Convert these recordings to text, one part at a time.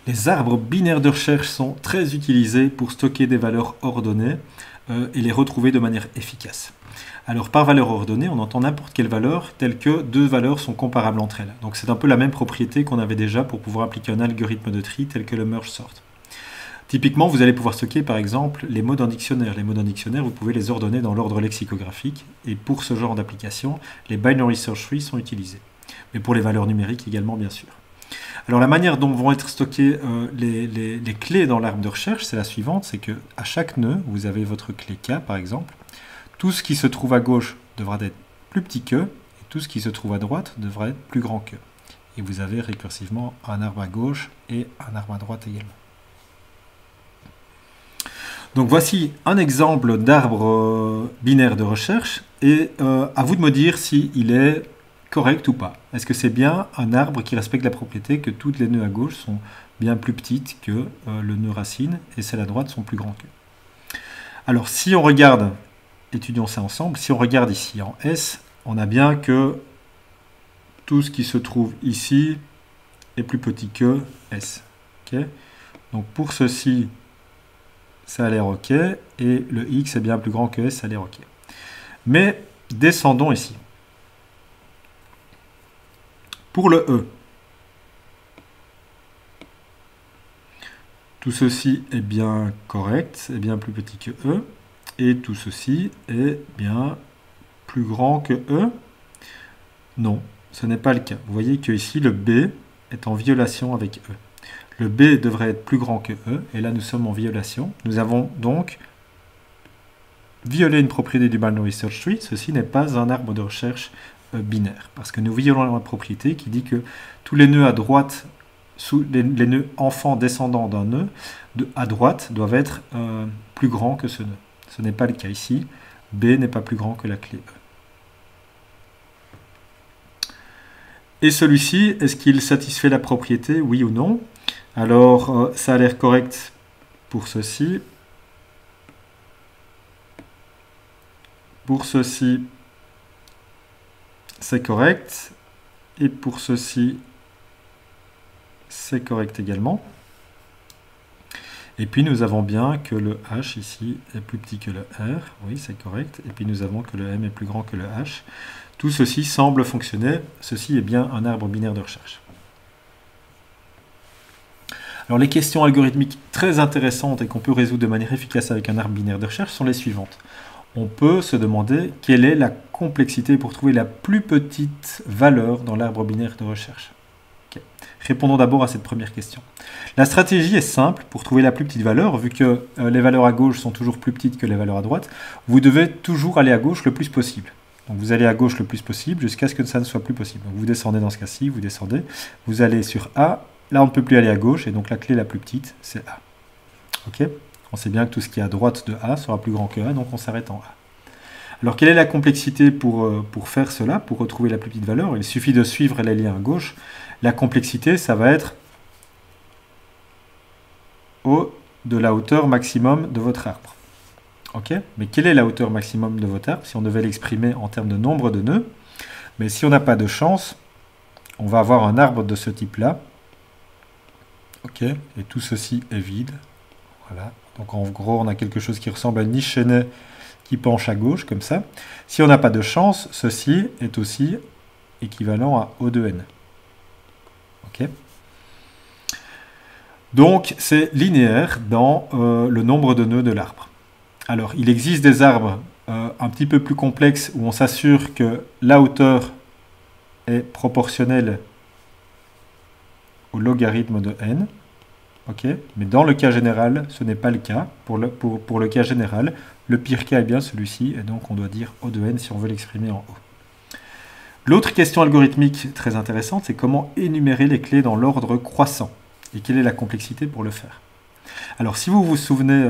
Les arbres binaires de recherche sont très utilisés pour stocker des valeurs ordonnées et les retrouver de manière efficace. Alors par valeur ordonnée, on entend n'importe quelle valeur telle que deux valeurs sont comparables entre elles. Donc c'est un peu la même propriété qu'on avait déjà pour pouvoir appliquer un algorithme de tri tel que le merge sort. Typiquement, vous allez pouvoir stocker par exemple les mots d'un dictionnaire. Les mots d'un dictionnaire, vous pouvez les ordonner dans l'ordre lexicographique et pour ce genre d'application, les binary search trees sont utilisés. Mais pour les valeurs numériques également, bien sûr. Alors la manière dont vont être stockées les clés dans l'arbre de recherche, c'est la suivante, c'est que à chaque nœud, vous avez votre clé K par exemple. Tout ce qui se trouve à gauche devra être plus petit que, et tout ce qui se trouve à droite devra être plus grand que. Et vous avez récursivement un arbre à gauche et un arbre à droite également. Donc voici un exemple d'arbre binaire de recherche, et à vous de me dire s'il est correct ou pas. Est-ce que c'est bien un arbre qui respecte la propriété que toutes les nœuds à gauche sont bien plus petites que le nœud racine, et celles à droite sont plus grands que. Alors si on regarde, étudions ça ensemble, si on regarde ici en S, on a bien que tout ce qui se trouve ici est plus petit que S. Okay. Donc pour ceci, ça a l'air OK, et le X est bien plus grand que S, ça a l'air OK. Mais descendons ici. Pour le E, tout ceci est bien correct, est bien plus petit que E, et tout ceci est bien plus grand que E. Non, ce n'est pas le cas. Vous voyez que ici le B est en violation avec E. Le B devrait être plus grand que E, et là nous sommes en violation. Nous avons donc violé une propriété du binary search tree. Ceci n'est pas un arbre de recherche binaire, parce que nous violons la propriété qui dit que tous les nœuds à droite, les nœuds enfants descendants d'un nœud à droite doivent être plus grands que ce nœud. Ce n'est pas le cas ici. B n'est pas plus grand que la clé E. Et celui-ci, est-ce qu'il satisfait la propriété, oui ou non? Alors, ça a l'air correct pour ceci. Pour ceci, c'est correct. Et pour ceci, c'est correct également. Et puis nous avons bien que le H ici est plus petit que le R. Oui, c'est correct. Et puis nous avons que le M est plus grand que le H. Tout ceci semble fonctionner. Ceci est bien un arbre binaire de recherche. Alors les questions algorithmiques très intéressantes et qu'on peut résoudre de manière efficace avec un arbre binaire de recherche sont les suivantes. On peut se demander quelle est la complexité pour trouver la plus petite valeur dans l'arbre binaire de recherche. Okay. Répondons d'abord à cette première question. La stratégie est simple pour trouver la plus petite valeur, vu que les valeurs à gauche sont toujours plus petites que les valeurs à droite. Vous devez toujours aller à gauche le plus possible. Donc vous allez à gauche le plus possible jusqu'à ce que ça ne soit plus possible. Donc vous descendez dans ce cas-ci, vous descendez, vous allez sur A. Là, on ne peut plus aller à gauche, et donc la clé la plus petite, c'est A. Ok ? On sait bien que tout ce qui est à droite de A sera plus grand que A, donc on s'arrête en A. Alors, quelle est la complexité pour faire cela, pour retrouver la plus petite valeur? Il suffit de suivre les liens à gauche. La complexité, ça va être de la hauteur maximum de votre arbre. Ok ? Mais quelle est la hauteur maximum de votre arbre si on devait l'exprimer en termes de nombre de nœuds? Mais si on n'a pas de chance, on va avoir un arbre de ce type-là. Ok, et tout ceci est vide. Voilà. Donc en gros, on a quelque chose qui ressemble à une niche chaînée qui penche à gauche, comme ça. Si on n'a pas de chance, ceci est aussi équivalent à O de N. Ok. Donc c'est linéaire dans le nombre de nœuds de l'arbre. Alors, il existe des arbres un petit peu plus complexes où on s'assure que la hauteur est proportionnelle au logarithme de n. Okay. Mais dans le cas général, ce n'est pas le cas. Pour le cas général, le pire cas est bien celui-ci, et donc on doit dire O de n si on veut l'exprimer en O. L'autre question algorithmique très intéressante, c'est comment énumérer les clés dans l'ordre croissant, et quelle est la complexité pour le faire. Alors si vous vous souvenez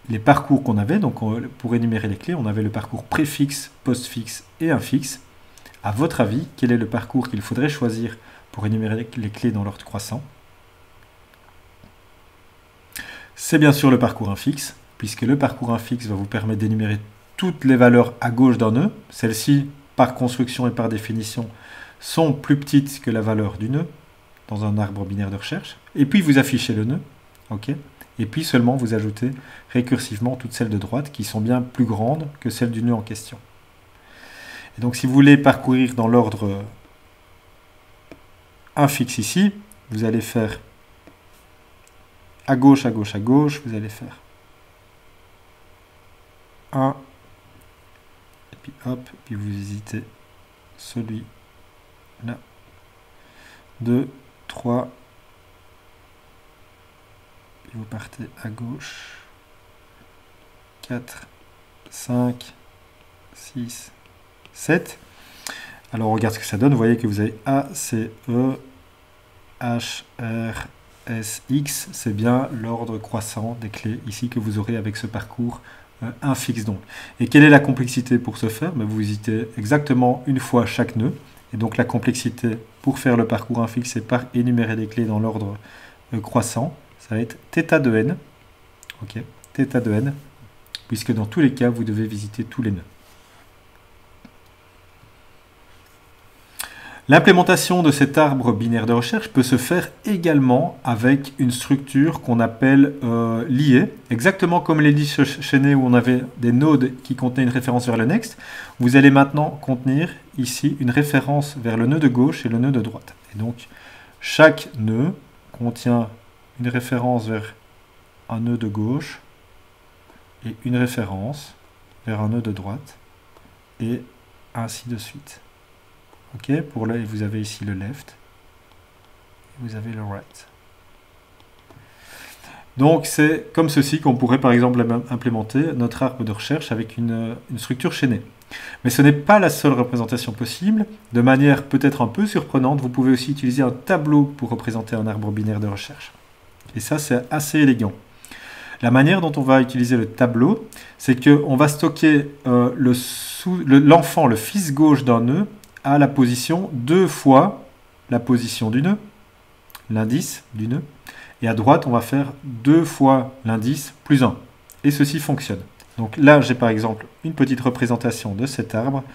les parcours qu'on avait, donc pour énumérer les clés, on avait le parcours préfixe, postfixe et infixe. À votre avis, quel est le parcours qu'il faudrait choisir pour énumérer les clés dans l'ordre croissant? C'est bien sûr le parcours infixe, puisque le parcours infixe va vous permettre d'énumérer toutes les valeurs à gauche d'un nœud. Celles-ci, par construction et par définition, sont plus petites que la valeur du nœud. dans un arbre binaire de recherche. Et puis vous affichez le nœud. OK. Et puis seulement vous ajoutez récursivement toutes celles de droite qui sont bien plus grandes que celles du nœud en question. Et donc si vous voulez parcourir dans l'ordre infixe ici, vous allez faire à gauche, à gauche, à gauche, vous allez faire 1, et puis hop, puis vous hésitez celui-là, 2, 3, puis vous partez à gauche, 4, 5, 6, 7. Alors on regarde ce que ça donne, vous voyez que vous avez A, C, E, H, R, S, X, c'est bien l'ordre croissant des clés ici que vous aurez avec ce parcours infixe donc. Et quelle est la complexité pour ce faire? Vous visitez exactement une fois chaque nœud, et donc la complexité pour faire le parcours infixe, c'est par énumérer les clés dans l'ordre croissant, ça va être θ de n, ok, θ de n, puisque dans tous les cas, vous devez visiter tous les nœuds. L'implémentation de cet arbre binaire de recherche peut se faire également avec une structure qu'on appelle liée, exactement comme les listes chaînées où on avait des nodes qui contenaient une référence vers le next. Vous allez maintenant contenir ici une référence vers le nœud de gauche et le nœud de droite. Et donc, chaque nœud contient une référence vers un nœud de gauche et une référence vers un nœud de droite, et ainsi de suite. Ok, pour là, vous avez ici le left, vous avez le right. Donc c'est comme ceci qu'on pourrait par exemple implémenter notre arbre de recherche avec une structure chaînée. Mais ce n'est pas la seule représentation possible. De manière peut-être un peu surprenante, vous pouvez aussi utiliser un tableau pour représenter un arbre binaire de recherche. Et ça, c'est assez élégant. La manière dont on va utiliser le tableau, c'est qu'on va stocker l'enfant, le fils gauche d'un nœud, à la position 2 fois la position du nœud, l'indice du nœud, et à droite on va faire 2 fois l'indice plus 1, et ceci fonctionne. Donc là j'ai par exemple une petite représentation de cet arbre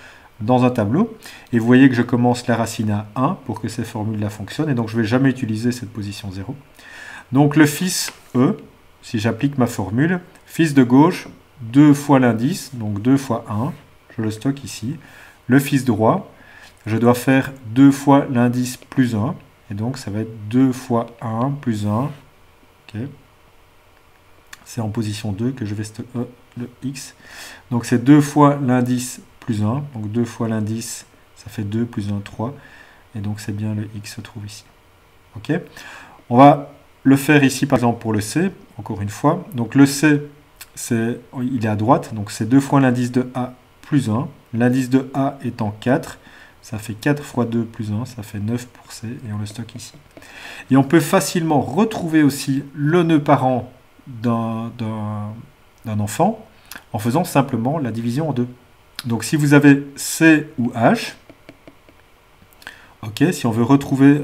dans un tableau, et vous voyez que je commence la racine à 1 pour que ces formules-là fonctionnent, et donc je ne vais jamais utiliser cette position 0. Donc le fils E, si j'applique ma formule, fils de gauche, 2 fois l'indice, donc 2 fois 1, je le stocke ici, le fils droit, je dois faire 2 fois l'indice plus 1. Et donc, ça va être 2 fois 1 plus 1. Okay. C'est en position 2 que je vais stocker le x. Donc, c'est 2 fois l'indice plus 1. Donc, 2 fois l'indice, ça fait 2 plus 1, 3. Et donc, c'est bien le x se trouve ici. Okay. On va le faire ici, par exemple, pour le c. Encore une fois. Donc, le c, il est à droite. Donc, c'est 2 fois l'indice de a plus 1. L'indice de a étant 4. Ça fait 4 fois 2 plus 1, ça fait 9 pour C, et on le stocke ici. Et on peut facilement retrouver aussi le nœud parent d'un enfant en faisant simplement la division en 2. Donc si vous avez C ou H, ok, si on veut retrouver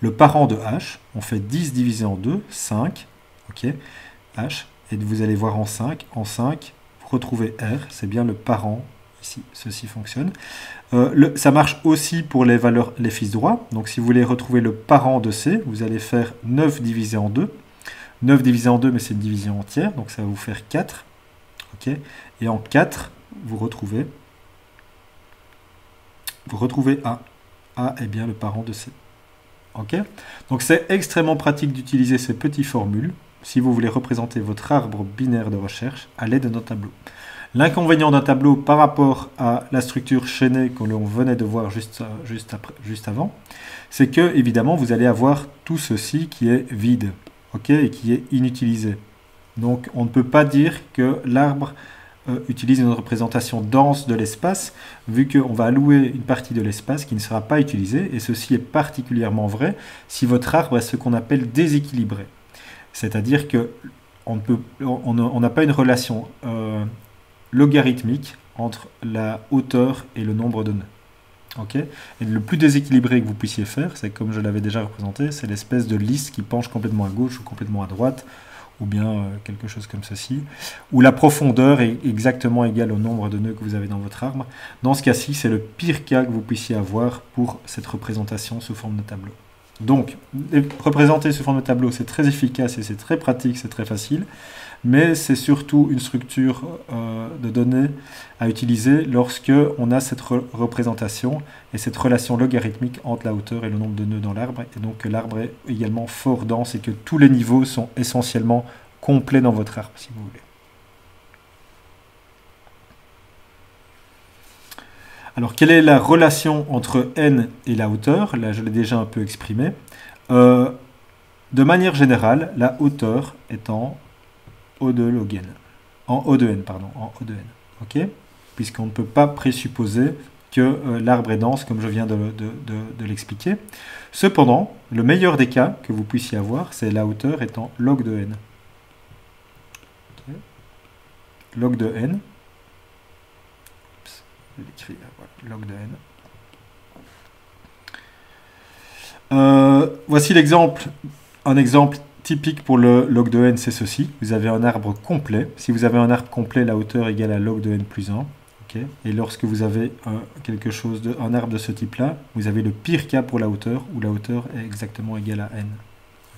le parent de H, on fait 10 divisé en 2, 5, ok, H, et vous allez voir en 5, vous retrouvez R, c'est bien le parent. Ici, ceci fonctionne. Ça marche aussi pour les valeurs, les fils droits. Donc, si vous voulez retrouver le parent de C, vous allez faire 9 divisé en 2. 9 divisé en 2, mais c'est une division entière, donc ça va vous faire 4. Okay. Et en 4, vous retrouvez A. A est bien le parent de C. Okay. Donc, c'est extrêmement pratique d'utiliser ces petites formules si vous voulez représenter votre arbre binaire de recherche à l'aide d'un tableau. L'inconvénient d'un tableau par rapport à la structure chaînée que l'on venait de voir juste avant, c'est que, évidemment, vous allez avoir tout ceci qui est vide, okay, et qui est inutilisé. Donc, on ne peut pas dire que l'arbre utilise une représentation dense de l'espace, vu qu'on va allouer une partie de l'espace qui ne sera pas utilisée, et ceci est particulièrement vrai si votre arbre est ce qu'on appelle déséquilibré. C'est-à-dire qu'on n'a pas une relation logarithmique entre la hauteur et le nombre de nœuds. Okay. Et le plus déséquilibré que vous puissiez faire, c'est comme je l'avais déjà représenté, c'est l'espèce de liste qui penche complètement à gauche ou complètement à droite, ou bien quelque chose comme ceci, où la profondeur est exactement égale au nombre de nœuds que vous avez dans votre arbre. Dans ce cas-ci, c'est le pire cas que vous puissiez avoir pour cette représentation sous forme de tableau. Donc, représenter sous forme de tableau, c'est très efficace et c'est très pratique, c'est très facile, mais c'est surtout une structure de données à utiliser lorsque on a cette représentation et cette relation logarithmique entre la hauteur et le nombre de nœuds dans l'arbre, et donc que l'arbre est également fort dense et que tous les niveaux sont essentiellement complets dans votre arbre, si vous voulez. Alors, quelle est la relation entre n et la hauteur? Là, je l'ai déjà un peu exprimé. De manière générale, la hauteur est en O de log n. En O de n, pardon. En O de n. OK? Puisqu'on ne peut pas présupposer que l'arbre est dense, comme je viens de l'expliquer. Cependant, le meilleur des cas que vous puissiez avoir, c'est la hauteur étant log de n. Okay. Log de n. Je vais l'écrire, voilà, log de n. Voici l'exemple. Un exemple typique pour le log de n, c'est ceci. Vous avez un arbre complet. Si vous avez un arbre complet, la hauteur égale à log de n plus 1. Okay. Et lorsque vous avez un arbre de ce type-là, vous avez le pire cas pour la hauteur, où la hauteur est exactement égale à n.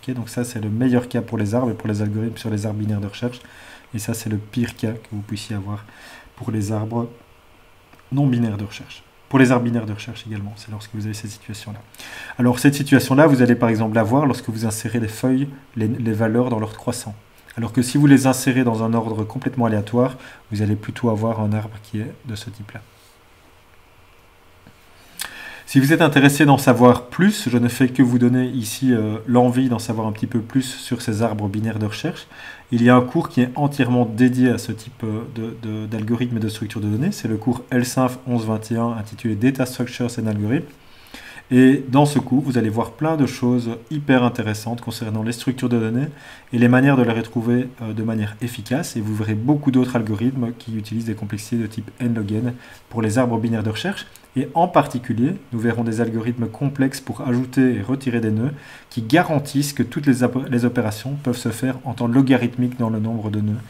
Okay. Donc ça, c'est le meilleur cas pour les arbres et pour les algorithmes sur les arbres binaires de recherche. Et ça, c'est le pire cas que vous puissiez avoir pour les arbres non binaires de recherche. Pour les arbres binaires de recherche également, c'est lorsque vous avez cette situation-là. Alors cette situation-là, vous allez par exemple la voir lorsque vous insérez les feuilles, les valeurs dans l'ordre croissant. Alors que si vous les insérez dans un ordre complètement aléatoire, vous allez plutôt avoir un arbre qui est de ce type-là. Si vous êtes intéressé d'en savoir plus, je ne fais que vous donner ici l'envie d'en savoir un petit peu plus sur ces arbres binaires de recherche. Il y a un cours qui est entièrement dédié à ce type d'algorithme et de structure de données. C'est le cours LSINF 1121 intitulé Data Structures and Algorithms. Et dans ce cours, vous allez voir plein de choses hyper intéressantes concernant les structures de données et les manières de les retrouver de manière efficace. Et vous verrez beaucoup d'autres algorithmes qui utilisent des complexités de type n log n pour les arbres binaires de recherche. Et en particulier, nous verrons des algorithmes complexes pour ajouter et retirer des nœuds qui garantissent que toutes les opérations peuvent se faire en temps logarithmique dans le nombre de nœuds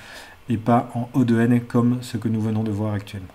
et pas en O de n comme ce que nous venons de voir actuellement.